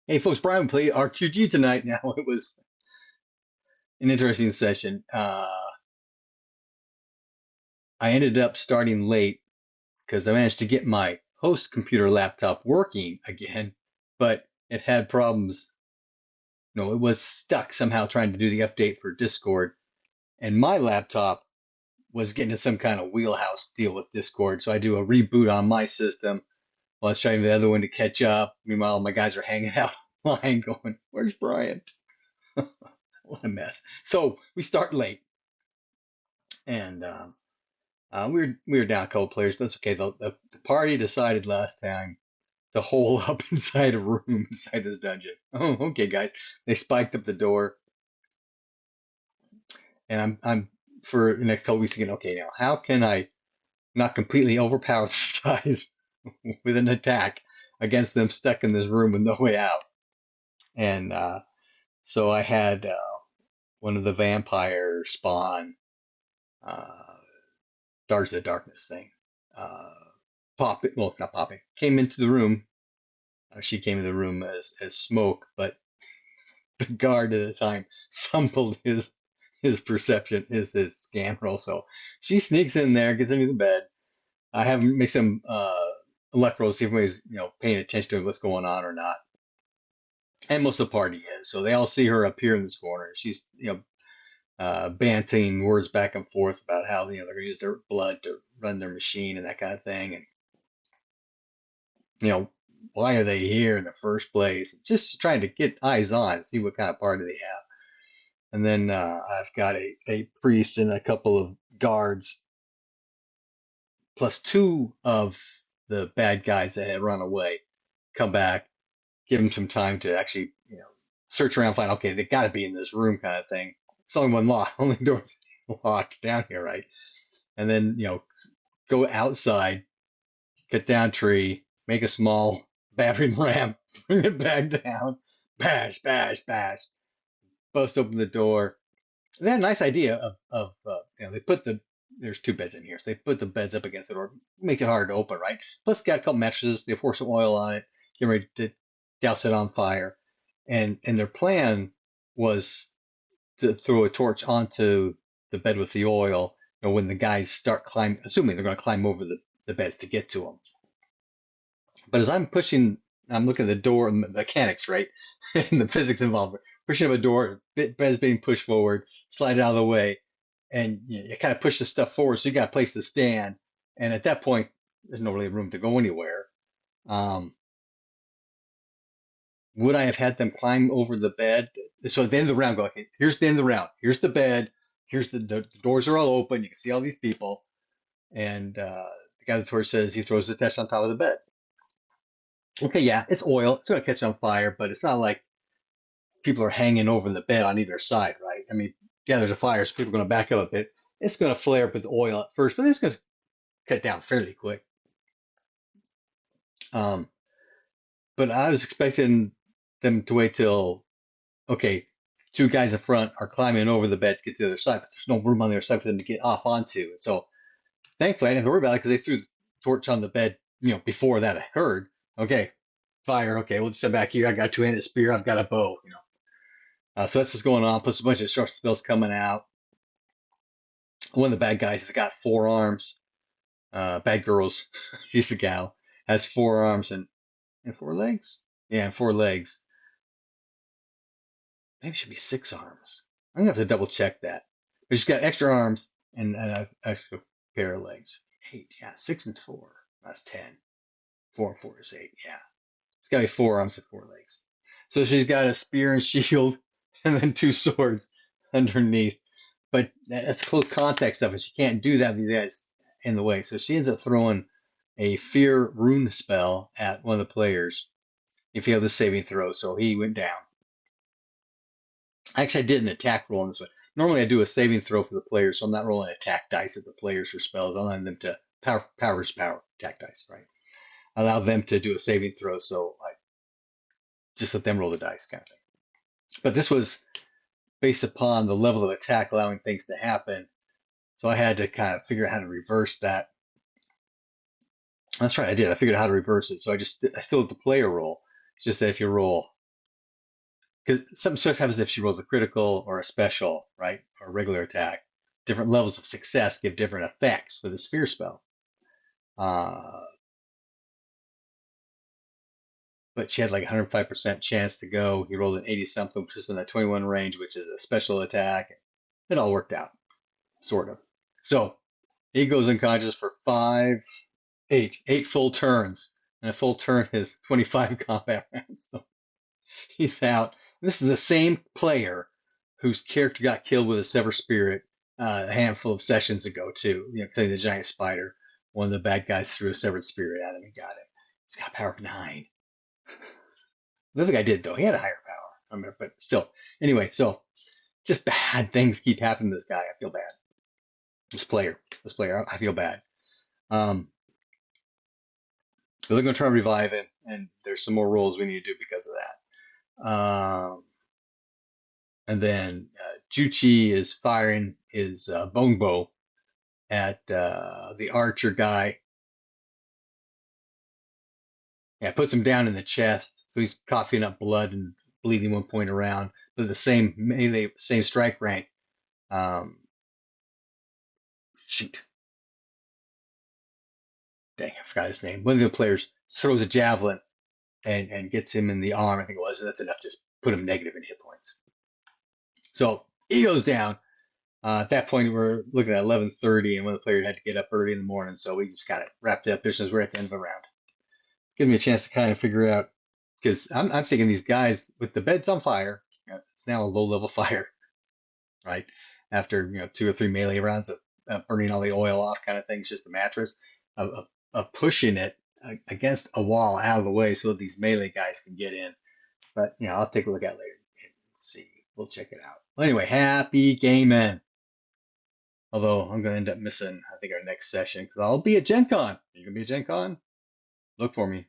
Hey folks, Brian played RQG tonight. Now it was an interesting session. I ended up starting late because I managed to get my host computer laptop working again, but it had problems. No, it was stuck somehow trying to do the update for Discord, and my laptop was getting into some kind of wheelhouse deal with Discord. So I do a reboot on my system while I was trying the other one to catch up. Meanwhile, my guys are hanging out online going, "Where's Brian?" What a mess. So we start late, and we were down a couple players, but it's okay. The party decided last time to hole up inside a room inside this dungeon. Oh, okay, guys. They spiked up the door, and I'm for the next couple weeks thinking, okay, now how can I not completely overpower these guys with an attack against them stuck in this room with no way out? And so I had one of the vampire spawn. Darts of the Darkness thing. Popping, well, not popping, came into the room. She came into the room as smoke, but the guard at the time fumbled his perception, his scan roll. So she sneaks in there, gets into the bed. I have him make some electros, see if anybody's paying attention to what's going on or not. And most of the party is, so they all see her appear in this corner. She's banting words back and forth about how they're going to use their blood to run their machine and that kind of thing, and why are they here in the first place? Just trying to get eyes on, see what kind of party they have. And then I've got a priest and a couple of guards, plus two of the bad guys that had run away, come back, give them some time to actually search around, find, okay, they got to be in this room kind of thing. It's only one lock, only door's locked down here, right? And then go outside, get down tree, make a small battering ram, bring it back down, bash, bash, bash, bust open the door. They had a nice idea of they put there's two beds in here, so they put the beds up against the door, make it hard to open, right? Plus, got a couple mattresses, they pour some oil on it, get ready to douse it on fire, and their plan was to throw a torch onto the bed with the oil. When the guys start climbing, assuming they're going to climb over the beds to get to them. But as I'm looking at the door and the mechanics, right? And the physics involved. Pushing up a door, bed's being pushed forward, slide out of the way, and you kind of push the stuff forward, so you got a place to stand. And at that point, there's no really room to go anywhere. Would I have had them climb over the bed? So at the end of the round, go, okay, here's the end of the round. Here's the bed. Here's the doors are all open. You can see all these people. And the guy with the torch says he throws the torch on top of the bed. Okay, yeah, it's oil. It's going to catch on fire, but it's not like people are hanging over the bed on either side, right? I mean, yeah, there's a fire, so people are going to back up a bit. It's going to flare up with oil at first, but it's going to cut down fairly quick. But I was expecting them to wait till, okay, two guys in front are climbing over the bed to get to the other side, but there's no room on the other side for them to get off onto. So thankfully, I didn't have to worry about it because they threw the torch on the bed, before that occurred. Okay, fire. Okay, we'll just step back here. I got a two-handed spear. I've got a bow. So that's what's going on. Plus a bunch of destruction spells coming out. One of the bad guys has got 4 arms. Bad girls, she's a gal, has 4 arms and 4 legs. Yeah, and 4 legs. Maybe it should be 6 arms. I'm gonna have to double check that. But she's got extra arms and an extra pair of legs. 8, yeah, 6 and 4. That's 10. 4 and 4 is 8. Yeah, it's got to be 4 arms and 4 legs. So she's got a spear and shield, and then 2 swords underneath. But that's close context of it. She can't do that with these guys in the way. So she ends up throwing a fear rune spell at one of the players. He failed the saving throw, so he went down. Actually, I did an attack roll on this one. Normally I do a saving throw for the players, so I'm not rolling attack dice at the players for spells. I'm allowing them to power attack dice, right? I allow them to do a saving throw, so I just let them roll the dice kind of thing. But this was based upon the level of attack allowing things to happen. So I had to kind of figure out how to reverse that. That's right, I did. I figured out how to reverse it. So I still have the player roll. It's just that if you roll, because something special happens if she rolls a critical or a special, right? Or a regular attack. Different levels of success give different effects for the sphere spell. Uh, but she had like 105% chance to go. He rolled an 80 something, which is in that 21 range, which is a special attack. It all worked out, sort of. So he goes unconscious for eight full turns. And a full turn is 25 combat rounds. So he's out. This is the same player whose character got killed with a sever spirit a handful of sessions ago, too. Killing the giant spider. One of the bad guys threw a severed spirit at him and got him. He's got power of 9. The other guy did, though. He had a higher power. I remember, but still. Anyway, so just bad things keep happening to this guy. I feel bad. This player, I feel bad. They're going to try to revive him, and there's some more rolls we need to do because of that. And then Juchi is firing his bone bow at the archer guy. Yeah, puts him down in the chest, so he's coughing up blood and bleeding one point around. But the same melee, same strike rank. Shoot. Dang, I forgot his name. One of the players throws a javelin and gets him in the arm, I think it was, and that's enough to just put him negative in hit points. So he goes down. At that point, we're looking at 11:30, and one of the players had to get up early in the morning, so we just kind of wrapped it up there since we're at the end of the round. Give me a chance to kind of figure out, because I'm thinking these guys with the beds on fire, it's now a low-level fire, right? After 2 or 3 melee rounds of burning all the oil off, kind of thing, it's just the mattress of pushing it against a wall out of the way so that these melee guys can get in. But I'll take a look at it later and see. We'll check it out. Well, anyway, happy gaming. Although I'm going to end up missing, I think, our next session because I'll be at Gen Con. Are you going to be at Gen Con? Look for me.